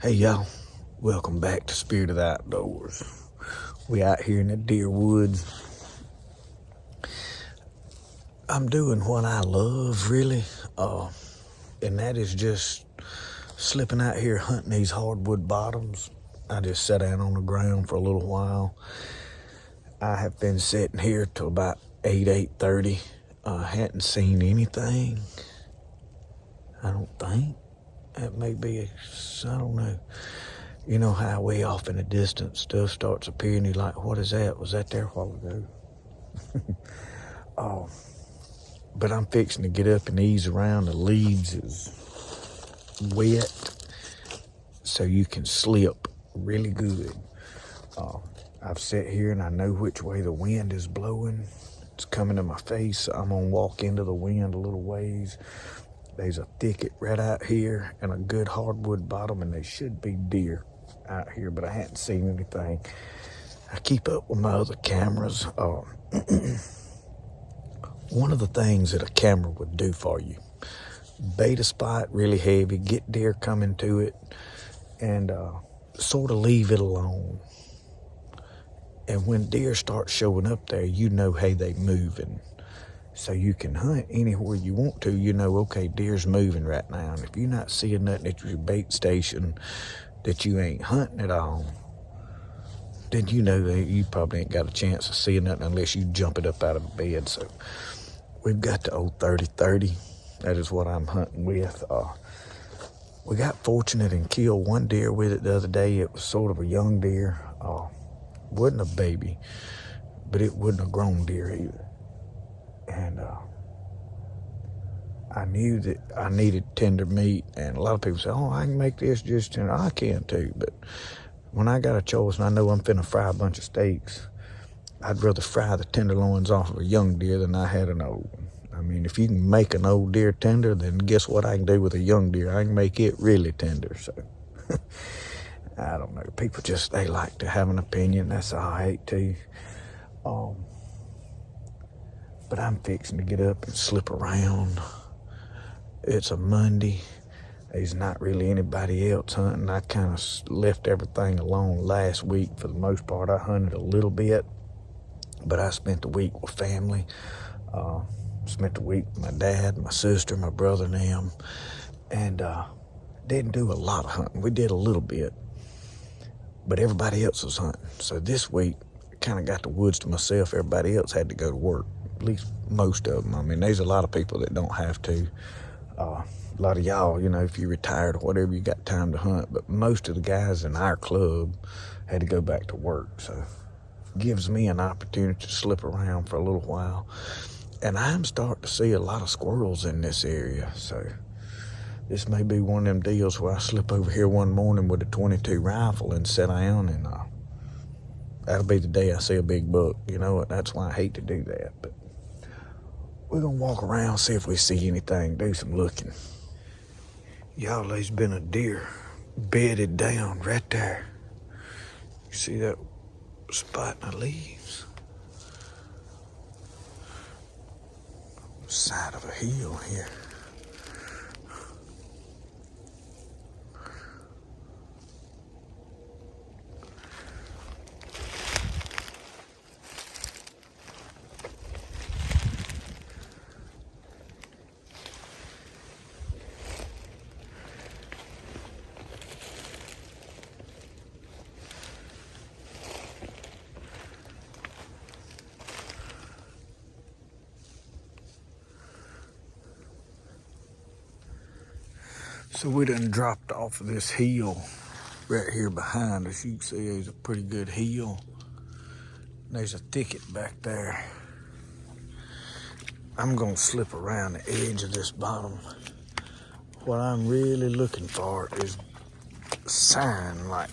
Hey y'all, welcome back to Spirit of the Outdoors. We out here in the deer woods. I'm doing what I love really, and that is just slipping out here hunting these hardwood bottoms. I just sat down on the ground for a little while. I have been sitting here till about 8:30. Hadn't seen anything. I don't think. That may be, I don't know. You know how way off in the distance stuff starts appearing. You're like, what is that? Was that there a while ago? But I'm fixing to get up and ease around. The leaves is wet, so you can slip really good. I've sat here and I know which way the wind is blowing. It's coming in my face, so I'm gonna walk into the wind a little ways. There's a thicket right out here and a good hardwood bottom, and there should be deer out here, but I hadn't seen anything. I keep up with my other cameras. One of the things that a camera would do for you, bait a spot really heavy, get deer coming to it, and sort of leave it alone. And when deer start showing up there, you know, hey, they moving. So you can hunt anywhere you want to. You know, okay, deer's moving right now. And if you're not seeing nothing at your bait station that you ain't hunting at all, then you know that you probably ain't got a chance of seeing nothing unless you jump it up out of bed. So we've got the old 30-30. That is what I'm hunting with. We got fortunate and killed one deer with it the other day. It was sort of a young deer. Wasn't a baby, but it wasn't a grown deer either. And I knew that I needed tender meat, and a lot of people say, oh, I can make this just tender. I can too, but when I got a choice and I know I'm finna fry a bunch of steaks, I'd rather fry the tenderloins off of a young deer than I had an old one. I mean, if you can make an old deer tender, then guess what I can do with a young deer? I can make it really tender. So I don't know. People just, they like to have an opinion. That's all right too. But I'm fixing to get up and slip around. It's a Monday. There's not really anybody else hunting. I kind of left everything alone last week for the most part. I hunted a little bit, but I spent the week with family. Spent the week with my dad, my sister, my brother, and them. And didn't do a lot of hunting. We did a little bit, but everybody else was hunting. So this week, I kind of got the woods to myself. Everybody else had to go to work, at least most of them. I mean, there's a lot of people that don't have to. A lot of y'all, you know, if you're retired or whatever, you got time to hunt. But most of the guys in our club had to go back to work. So it gives me an opportunity to slip around for a little while. And I'm starting to see a lot of squirrels in this area. So this may be one of them deals where I slip over here one morning with a .22 rifle and sit down, and that'll be the day I see a big buck. You know what? That's why I hate to do that. But we're going to walk around, see if we see anything, do some looking. Y'all, there's been a deer bedded down right there. You see that spot in the leaves? Side of a hill here. So we done dropped off of this hill right here behind us. You can see there's a pretty good hill. There's a thicket back there. I'm gonna slip around the edge of this bottom. What I'm really looking for is a sign, like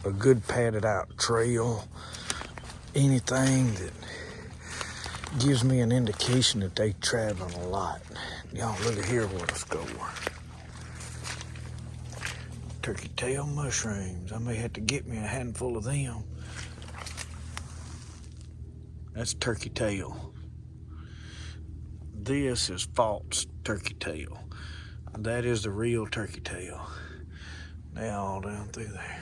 a good padded out trail, anything that gives me an indication that they traveling a lot. Y'all look at here what a score. Turkey tail mushrooms. I may have to get me a handful of them. That's turkey tail. This is false turkey tail. That is the real turkey tail. They all down through there.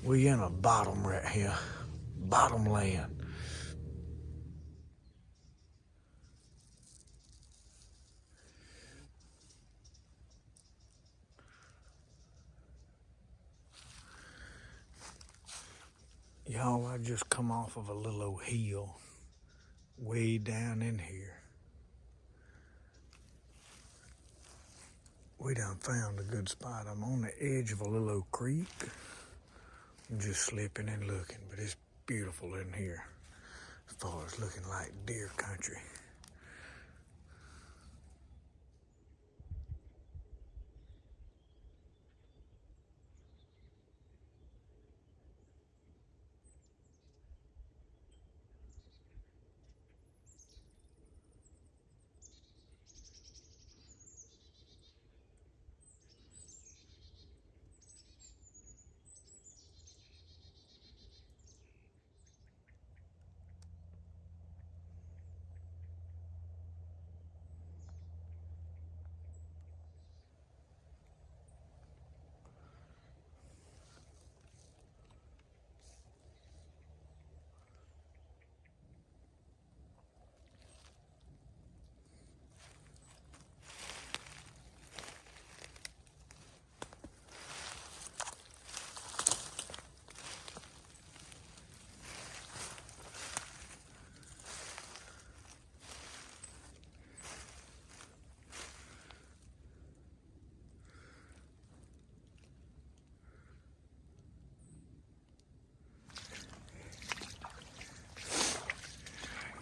We in a bottom right here. Bottom land. Y'all, I just come off of a little old hill way down in here. We done found a good spot. I'm on the edge of a little old creek. I'm just slipping and looking, but it's beautiful in here as far as looking like deer country.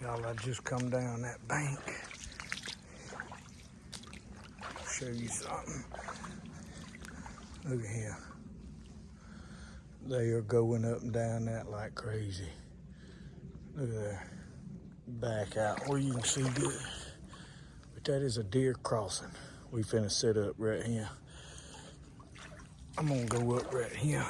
Y'all, I just come down that bank. I'll show you something. Look at here. They are going up and down that like crazy. Look at there. Back out where you can see good. But that is a deer crossing. We finna set up right here. I'm gonna go up right here.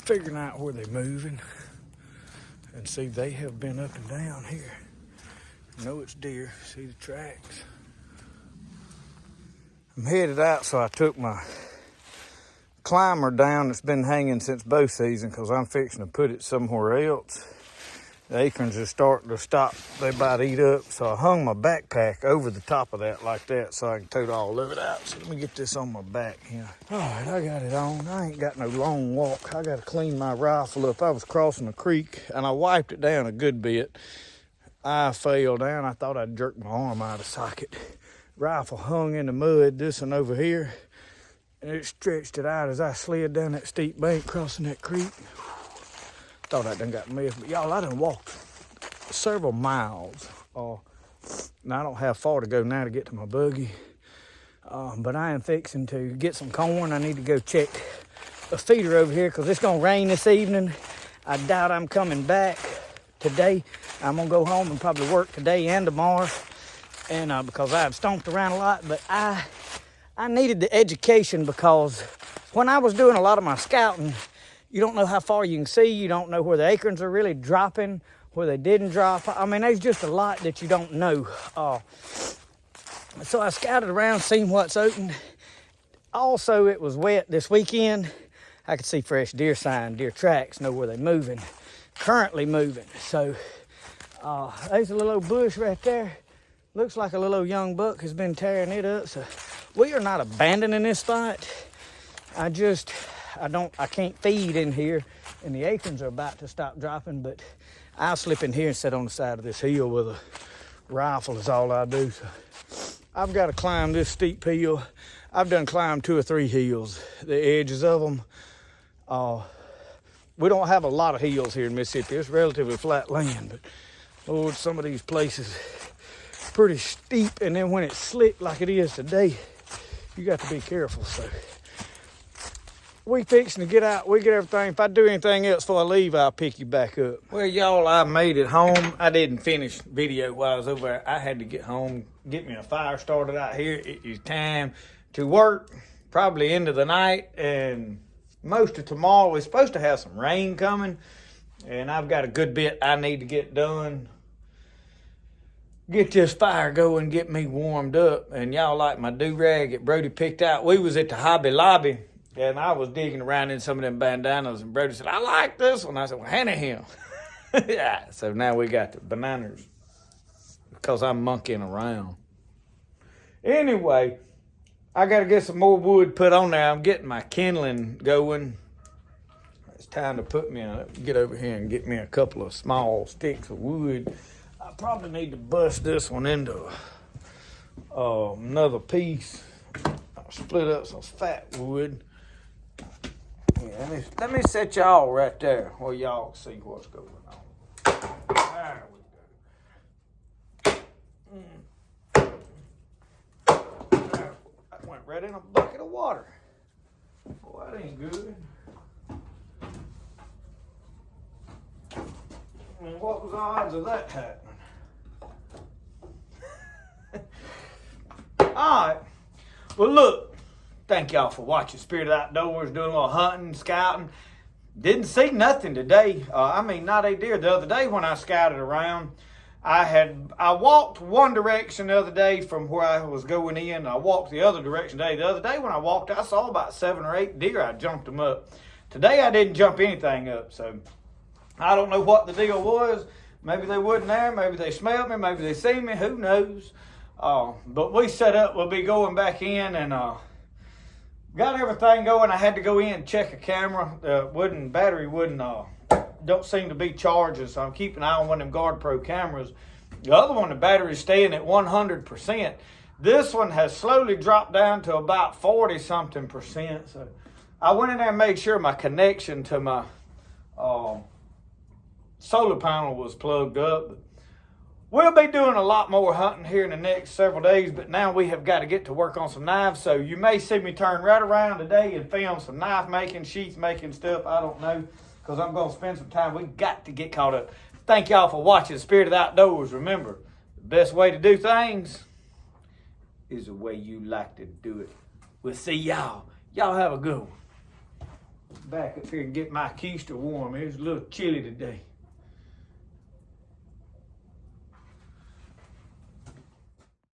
Figuring out where they're moving. And see, they have been up and down here. I know it's deer. See the tracks. I'm headed out, so I took my climber down that's been hanging since bow season because I'm fixing to put it somewhere else. The acorns are starting to stop. They about to eat up. So I hung my backpack over the top of that like that so I can tote all of it out. So let me get this on my back here. All right, I got it on. I ain't got no long walk. I got to clean my rifle up. I was crossing a creek and I wiped it down a good bit. I fell down. I thought I'd jerk my arm out of socket. Rifle hung in the mud, this one over here. And it stretched it out as I slid down that steep bank crossing that creek. Thought I done got messed, but y'all, I done walked several miles. Now, I don't have far to go now to get to my buggy, but I am fixing to get some corn. I need to go check a feeder over here because it's going to rain this evening. I doubt I'm coming back today. I'm going to go home and probably work today and tomorrow, and because I've stomped around a lot, but I needed the education because when I was doing a lot of my scouting, you don't know how far you can see. You don't know where the acorns are really dropping, where they didn't drop. I mean, there's just a lot that you don't know. So I scouted around, seen what's open. Also, it was wet this weekend. I could see fresh deer sign, deer tracks, know where they're moving, currently moving. So there's a little old bush right there. Looks like a little old young buck has been tearing it up. So we are not abandoning this spot. I can't feed in here, and the acorns are about to stop dropping, but I'll slip in here and sit on the side of this hill with a rifle is all I do. So I've got to climb this steep hill. I've done climbed 2 or 3 hills, the edges of them. We don't have a lot of hills here in Mississippi. It's relatively flat land, but Lord, some of these places pretty steep, and then when it's slick like it is today, you got to be careful. So we fixing to get out. We get everything. If I do anything else before I leave, I'll pick you back up. Well, y'all, I made it home. I didn't finish video while I was over there. I had to get home, get me a fire started out here. It is time to work, probably into the night, and most of tomorrow. We're supposed to have some rain coming, and I've got a good bit I need to get done get this fire going, get me warmed up. And y'all like my do-rag that Brody picked out. We was at the Hobby Lobby, and I was digging around in some of them bandanas, and Brody said, I like this one. I said, well, hand it him. Yeah, so now we got the bananas because I'm monkeying around. Anyway, I got to get some more wood put on there. I'm getting my kindling going. It's time to get over here and get me a couple of small sticks of wood. I probably need to bust this one into another piece. I'll split up some fat wood. Yeah, let me set y'all right there where y'all see what's going on. There we go. That went right in a bucket of water. Boy, that ain't good. And what was the odds of that happening? All right. Well, look. Thank y'all for watching Spirit of the Outdoors, doing a little hunting, scouting. Didn't see nothing today. Not a deer. The other day when I scouted around, I walked one direction the other day from where I was going in. I walked the other direction today. The other day when I walked, I saw about 7 or 8 deer. I jumped them up. Today I didn't jump anything up, so I don't know what the deal was. Maybe they wasn't there. Maybe they smelled me. Maybe they seen me. Who knows? But we set up. We'll be going back in and got everything going. I had to go in and check a camera. The battery don't seem to be charging, so I'm keeping an eye on one of them Guard Pro cameras. The other one, the battery's staying at 100%. This one has slowly dropped down to about 40-something%. So I went in there and made sure my connection to my solar panel was plugged up. We'll be doing a lot more hunting here in the next several days, but now we have got to get to work on some knives. So you may see me turn right around today and film some knife making, sheath making stuff. I don't know, because I'm going to spend some time. We got to get caught up. Thank y'all for watching Spirit of the Outdoors. Remember, the best way to do things is the way you like to do it. We'll see y'all. Y'all have a good one. Back up here and get my keister warm. It's a little chilly today.